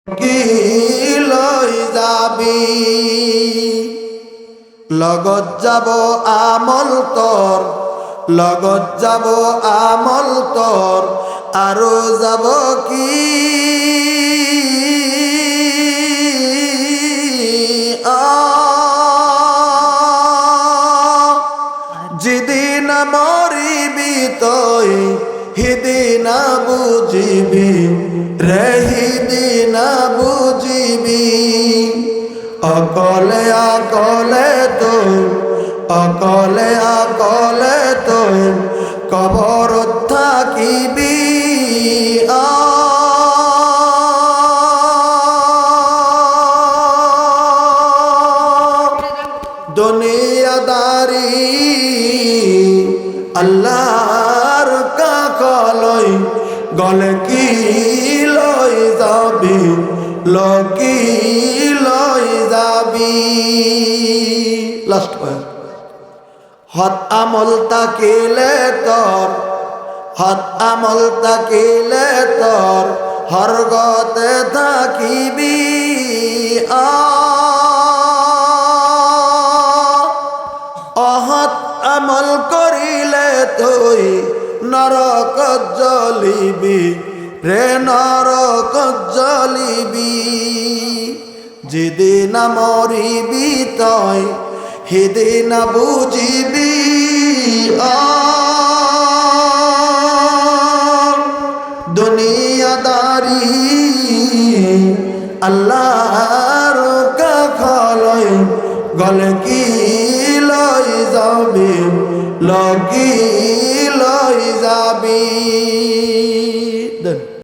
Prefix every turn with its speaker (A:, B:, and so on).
A: কি লৈ যাবি লগত যাব আমল তোর, লগত যাব আমল তোর, আৰু যাব কি যেদিন মরিবি তই হিদিনা বুঝিবি রে, হিদিনা বুঝিবি। অকলে অকলে তুই, অকলে অকলে তুই কবরত থাকিবি। দুনিয়াদারি আল্লাহর কাকলই গলে কি লই যাবি, লকি লই যাবি। লাস্ট হত আমল তাকিলে তোর, হত আমল তাকিলে তোর হরগতে থাকিবি। অহত আমল করিলে তুই নরকত জ্বলিবি রে, নরকত জ্বলিবি। যেদিন মরিবি তই সেদিন বুঝিবি। দুনিয়াদারি আল্লাহর কাখলই গলে কি লই যাবি, লগি লই যাবি।